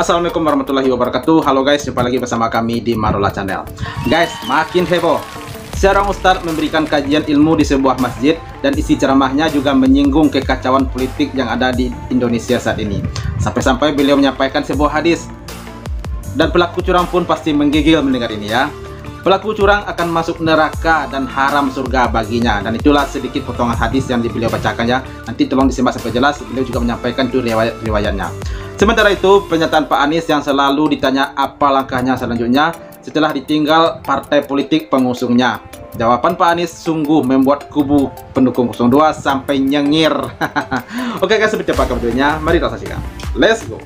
Assalamualaikum warahmatullahi wabarakatuh. Halo guys, jumpa lagi bersama kami di Marola Channel. Guys, makin heboh. Seorang ustadz memberikan kajian ilmu di sebuah masjid dan isi ceramahnya juga menyinggung kekacauan politik yang ada di Indonesia saat ini. Sampai-sampai beliau menyampaikan sebuah hadis. Dan pelaku curang pun pasti menggigil mendengar ini ya. Pelaku curang akan masuk neraka dan haram surga baginya. Dan itulah sedikit potongan hadis yang beliau bacakan ya. Nanti tolong disimak sampai jelas. Beliau juga menyampaikan itu riwayatnya. Sementara itu, pernyataan Pak Anies yang selalu ditanya apa langkahnya selanjutnya setelah ditinggal partai politik pengusungnya. Jawaban Pak Anies sungguh membuat kubu pendukung 02 sampai nyengir. Oke guys, seperti apa videonya? Mari kita saksikan. Let's go.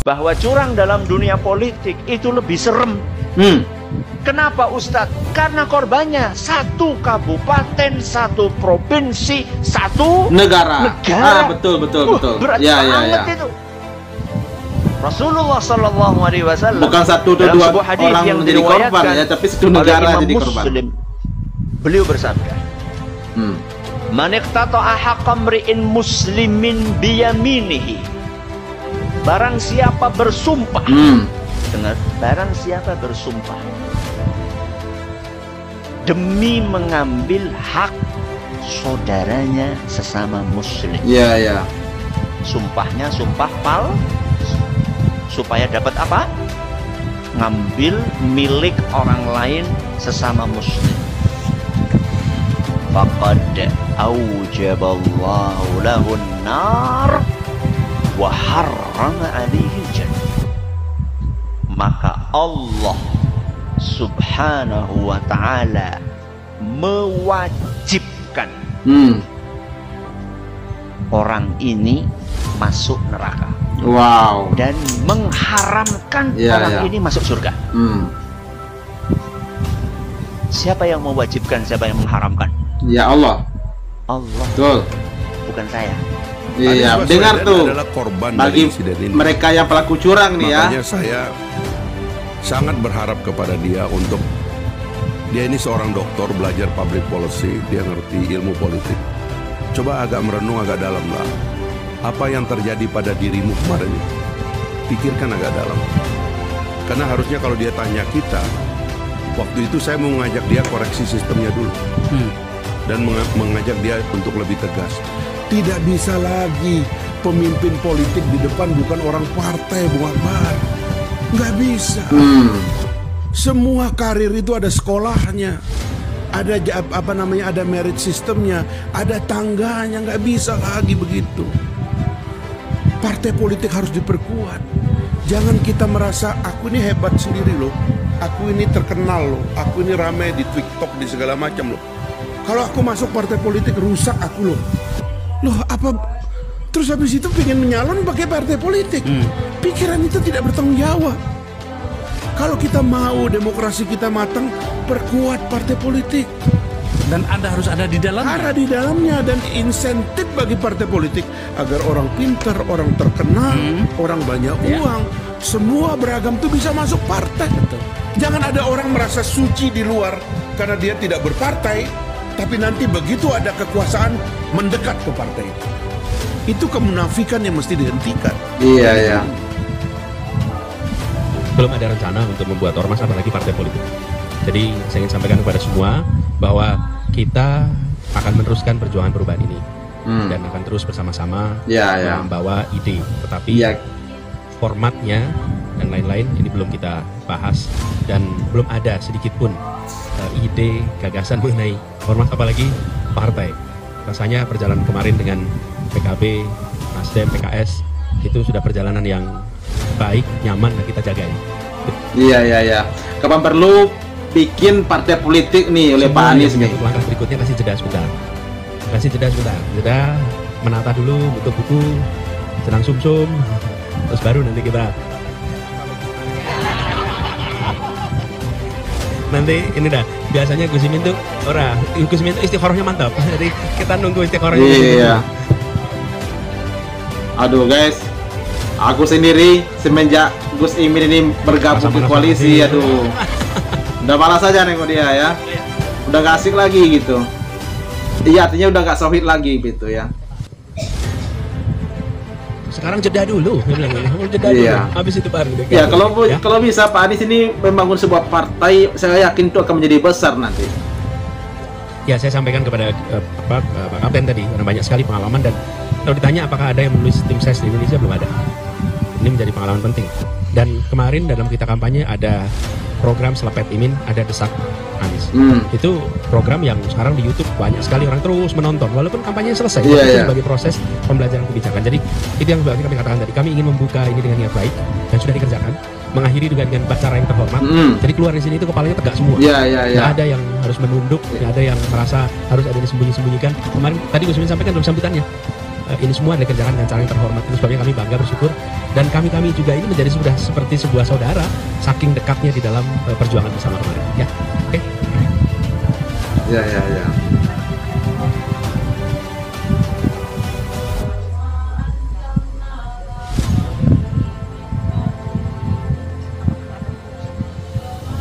Bahwa curang dalam dunia politik itu lebih serem. Kenapa Ustadz? Karena korbannya satu kabupaten, satu provinsi, satu negara. Betul. Berat Ya. itu. Rasulullah Sallallahu Alaihi Wasallam bukan satu atau dua orang yang menjadi korban ya, tapi satu negara jadi korban. Beliau bersabda, "Man iqtata'a haqqa mri'in muslimin biyaminihi." Barang siapa bersumpah, dengar, barang siapa bersumpah demi mengambil hak saudaranya sesama muslim. Iya. Sumpahnya sumpah palsu supaya dapat apa? Ngambil milik orang lain sesama muslim. Faqad aujaballahu lahun nar wa harrama alaihi jannah. Maka Allah Subhanahu wa ta'ala mewajibkan orang ini masuk neraka. Wow. Dan mengharamkan orang ini masuk surga. Siapa yang mewajibkan, siapa yang mengharamkan? Ya Allah. Allah. Betul. Bukan saya. Iya, dengar tuh. Bagi mereka yang pelaku curang nih ya. Makanya saya sangat berharap kepada dia untuk, dia ini seorang doktor, belajar public policy, dia ngerti ilmu politik. Coba agak merenung agak dalam lah. Apa yang terjadi pada dirimu kemarin, pikirkan agak dalam. Karena harusnya kalau dia tanya kita, waktu itu saya mau mengajak dia koreksi sistemnya dulu, dan mengajak dia untuk lebih tegas. Tidak bisa lagi pemimpin politik di depan bukan orang partai, Bung Akbar. Nggak bisa. Semua karir itu ada sekolahnya, ada ada merit sistemnya, ada tangganya. Nggak bisa lagi begitu. Partai politik harus diperkuat. Jangan kita merasa aku ini hebat sendiri loh, aku ini terkenal loh, aku ini ramai di TikTok, di segala macam loh. Kalau aku masuk partai politik rusak aku loh. Loh apa? Terus habis itu pengen menyalon pakai partai politik. Pikiran itu tidak bertanggung jawab. Kalau kita mau demokrasi kita matang, perkuat partai politik. Dan Anda harus ada di dalamnya. Ada di dalamnya, dan insentif bagi partai politik agar orang pintar, orang terkenal, orang banyak uang, semua beragam itu bisa masuk partai. Betul. Jangan ada orang merasa suci di luar karena dia tidak berpartai, tapi nanti begitu ada kekuasaan mendekat ke partai itu. Itu kemunafikan yang mesti dihentikan. Iya. Belum ada rencana untuk membuat ormas apalagi partai politik. Jadi saya ingin sampaikan kepada semua bahwa kita akan meneruskan perjuangan perubahan ini dan akan terus bersama-sama membawa ide. Tetapi formatnya dan lain-lain ini belum kita bahas dan belum ada sedikit pun ide gagasan mengenai ormas apalagi partai. Rasanya perjalanan kemarin dengan PKB, Nasdem, PKS itu sudah perjalanan yang baik, nyaman, dan kita jaga. Iya. Kapan perlu bikin partai politik nih oleh Pak Anies nih? Langkah berikutnya kasih jeda sebentar. Jeda menata dulu, butuh buku, senang sumsum, terus baru nanti kita ini dah. Biasanya Gus Imin tuh istikharahnya mantap. Jadi kita nunggu istikharahnya. Iya. Aduh guys, aku sendiri semenjak Gus Imin ini bergabung ke koalisi, aduh, udah malas aja nengok dia ya. Udah gak asik lagi gitu. Iya, artinya udah gak sohid lagi gitu ya. sekarang jeda dulu, dia bilang jeda dulu, habis itu baru. Ya kalau bisa Pak Anies ini membangun sebuah partai, saya yakin itu akan menjadi besar nanti. Ya, saya sampaikan kepada Pak Kapten tadi, karena banyak sekali pengalaman, dan kalau ditanya apakah ada yang menulis tim ses di Indonesia, belum ada. Ini menjadi pengalaman penting. Dan kemarin dalam kita kampanye ada program Selepet Imin, ada Desak Anies. Itu program yang sekarang di YouTube banyak sekali orang terus menonton, walaupun kampanye selesai. Itu sebagai proses pembelajaran kebijakan. Jadi itu yang kami katakan tadi, kami ingin membuka ini dengan niat baik dan sudah dikerjakan. Mengakhiri juga dengan cara yang terhormat. Jadi keluar di sini itu kepalanya tegak semua. Nggak ada yang harus menunduk, nggak ada yang merasa harus ada disembunyi-sembunyikan. Kemarin tadi Gus Imin sampaikan dalam sambutannya, ini semua adalah kerjaan dengan cara yang terhormat. Itu sebabnya kami bangga, bersyukur, dan kami juga ini menjadi sudah seperti sebuah saudara, saking dekatnya di dalam perjuangan bersama kemarin. Ya, oke. Ya.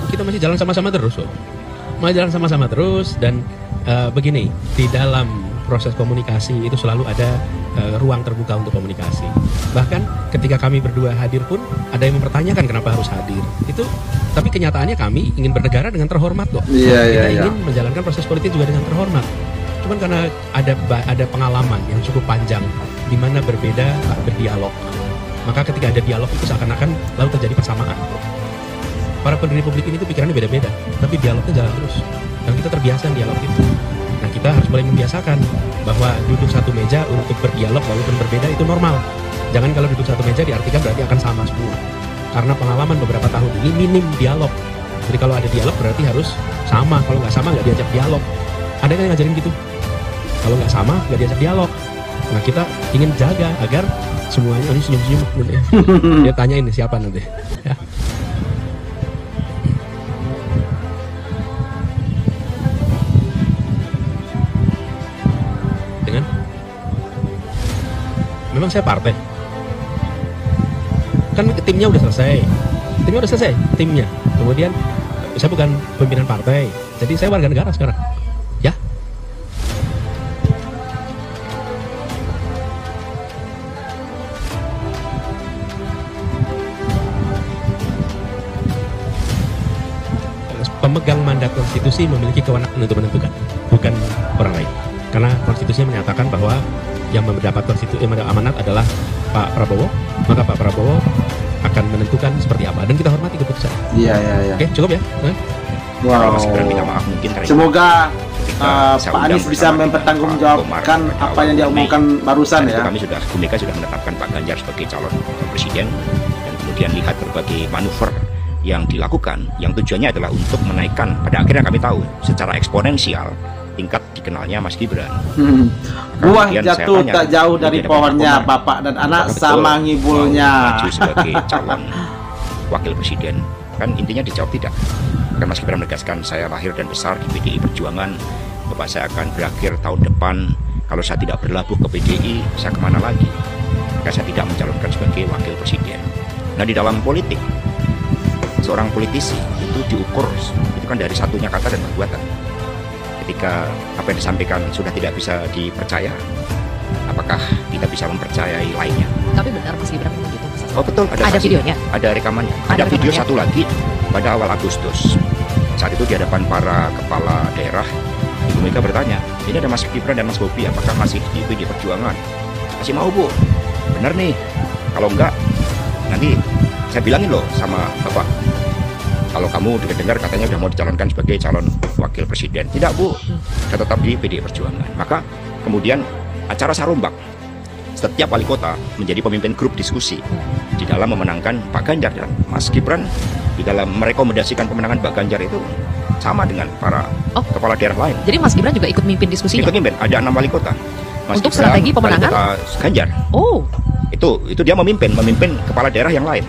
Kita masih jalan sama-sama terus, dan begini, di dalam proses komunikasi itu selalu ada ruang terbuka untuk komunikasi. Bahkan ketika kami berdua hadir pun ada yang mempertanyakan kenapa harus hadir. Itu, tapi kenyataannya kami ingin bernegara dengan terhormat kok. Kita ingin menjalankan proses politik juga dengan terhormat. Cuman karena ada pengalaman yang cukup panjang di mana berbeda berdialog. Maka ketika ada dialog itu seakan-akan lalu terjadi persamaan. Para pendiri publik ini tuh pikirannya beda-beda, tapi dialognya jalan terus. Dan kita terbiasa dialog itu. Nah, kita harus mulai membiasakan bahwa duduk satu meja untuk berdialog walaupun berbeda itu normal. Jangan kalau duduk satu meja diartikan berarti akan sama semua. Karena pengalaman beberapa tahun ini minim dialog. Jadi kalau ada dialog berarti harus sama. Kalau nggak sama nggak diajak dialog. Ada yang ngajarin gitu. Kalau nggak sama nggak diajak dialog. Nah, kita ingin jaga agar semuanya ini senyum-senyum. Dia tanyain siapa nanti. Ya. Memang saya partai, kan timnya udah selesai, timnya. Kemudian saya bukan pimpinan partai, jadi saya warga negara sekarang, ya. Pemegang mandat konstitusi memiliki kewenangan untuk menentukan, bukan orang lain. Karena konstitusi menyatakan bahwa yang mendapat amanat adalah Pak Prabowo, maka Pak Prabowo akan menentukan seperti apa, dan kita hormati keputusan. Iya. Oke, cukup ya. Wow. Semoga Pak Anies bisa mempertanggungjawabkan apa yang dia omongkan barusan ya. Kami Bu Mega sudah menetapkan Pak Ganjar sebagai calon presiden, dan kemudian lihat berbagai manuver yang dilakukan, yang tujuannya adalah untuk menaikkan, pada akhirnya kami tahu secara eksponensial tingkat dikenalnya Mas Gibran. Buah jatuh tak jauh dari pohonnya, bapak dan anak sama ngibulnya. Maju sebagai calon wakil presiden, kan intinya dijawab tidak. Karena Mas Gibran menegaskan, saya lahir dan besar di PDI Perjuangan, bapak saya akan berakhir tahun depan, kalau saya tidak berlabuh ke PDI, saya kemana lagi? Maka saya tidak mencalonkan sebagai wakil presiden. Nah, di dalam politik, seorang politisi itu diukur itu kan dari satunya kata dan perbuatan. Ketika apa yang disampaikan sudah tidak bisa dipercaya, apakah kita bisa mempercayai lainnya? Tapi benar Mas Gibran begitu. Oh betul, ada videonya, ada rekamannya, ada video satu lagi pada awal Agustus. Saat itu di hadapan para kepala daerah, Ibu Mega bertanya, ini ada Mas Gibran dan Mas Bobi, apakah masih di PD Perjuangan? Masih mau Bu? Benar nih, kalau enggak nanti saya bilangin loh sama Bapak, kalau kamu dengar katanya udah mau dicalonkan sebagai calon wakil presiden. Tidak Bu, saya tetap di PDI Perjuangan. Maka kemudian acara Sarombak, setiap wali kota menjadi pemimpin grup diskusi di dalam memenangkan Pak Ganjar, dan Mas Gibran di dalam merekomendasikan pemenangan Pak Ganjar itu sama dengan para kepala daerah lain. Jadi Mas Gibran juga ikut mimpin diskusinya? Ikut mimpin, ada 6 wali kota. Mas untuk Gibran, strategi pemenangan? Ganjar. Oh. Itu dia memimpin kepala daerah yang lain.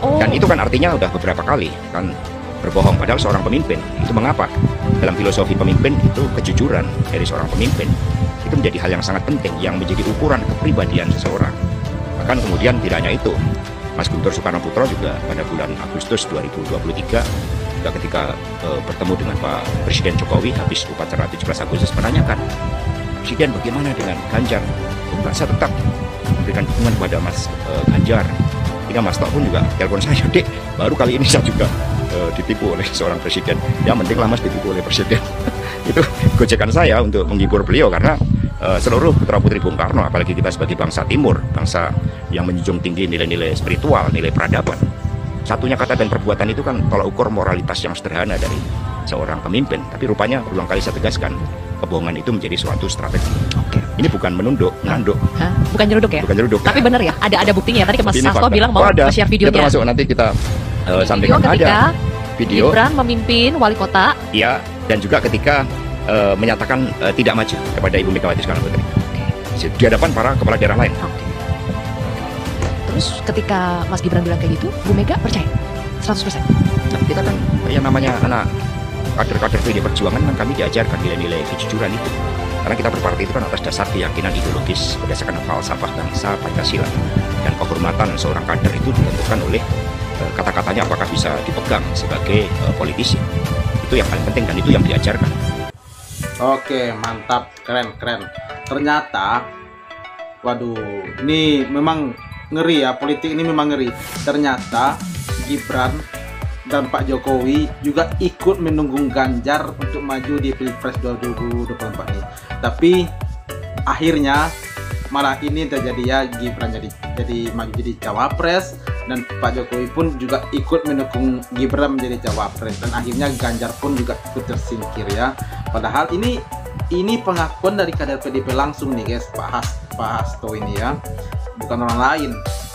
Dan itu kan artinya udah beberapa kali kan berbohong padahal seorang pemimpin. Itu mengapa? Dalam filosofi pemimpin itu kejujuran dari seorang pemimpin itu menjadi hal yang sangat penting, yang menjadi ukuran kepribadian seseorang. Bahkan kemudian tidak hanya itu, Mas Guntur Soekarnoputro juga pada bulan Agustus 2023 juga ketika bertemu dengan Pak Presiden Jokowi habis upacara 17 Agustus menanyakan, Presiden bagaimana dengan Ganjar? Saya tetap memberikan dukungan kepada Mas Ganjar. Ketika Mas Tok pun juga telepon saya, Dek, baru kali ini saya juga ditipu oleh seorang presiden. Ya mending lah Mas ditipu oleh presiden. Itu gojekan saya untuk menghibur beliau, karena seluruh putra-putri Bung Karno, apalagi kita sebagai bangsa Timur, bangsa yang menjunjung tinggi nilai-nilai spiritual, nilai peradaban. Satunya kata dan perbuatan itu kan tolak ukur moralitas yang sederhana dari seorang pemimpin. Tapi rupanya berulang kali saya tegaskan, kebohongan itu menjadi suatu strategi. Oke. Ini bukan menunduk, menanduk. Bukan nyeruduk ya? Bukan nyeruduk. Tapi benar ya, ada buktinya. Tadi Mas Sasto bilang mau share videonya. Itu termasuk nanti kita sampaikan. Ada video Gibran memimpin wali kota. Iya, dan juga ketika menyatakan tidak maju kepada Ibu Megawati Soekarno Putri. Di hadapan para kepala daerah lain. Terus ketika Mas Gibran bilang kayak gitu, Bu Mega percaya 100%. Nah, kita kan yang namanya anak kader-kader PD Perjuangan kan kami diajarkan nilai-nilai kejujuran itu. Karena kita berpartai itu kan atas dasar keyakinan ideologis berdasarkan falsafah bangsa Pancasila, dan kehormatan seorang kader itu ditentukan oleh kata-katanya apakah bisa dipegang sebagai politisi. Itu yang paling penting dan itu yang diajarkan. Oke, mantap, keren. Ternyata, waduh, ini memang ngeri ya, politik ini memang ngeri. Ternyata Gibran dan Pak Jokowi juga ikut mendukung Ganjar untuk maju di Pilpres 2024 ini. Tapi akhirnya malah ini terjadi ya, Gibran jadi maju jadi cawapres, dan Pak Jokowi pun juga ikut mendukung Gibran menjadi cawapres, dan akhirnya Ganjar pun juga ikut tersingkir ya. Padahal ini pengakuan dari kader PDIP langsung nih guys, Pak Hasto ini ya, bukan orang lain,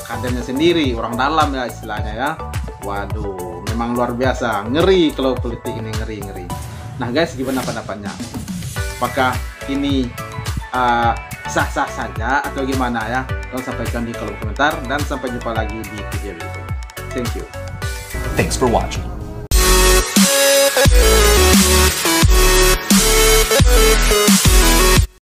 kadernya sendiri, orang dalam ya istilahnya ya. Waduh, memang luar biasa, ngeri kalau politik ini, ngeri. Nah guys, gimana pendapatnya? Apakah ini sah-sah saja atau gimana ya? Tolong sampaikan di kolom komentar, dan sampai jumpa lagi di video berikutnya. Thank you. Thanks for watching.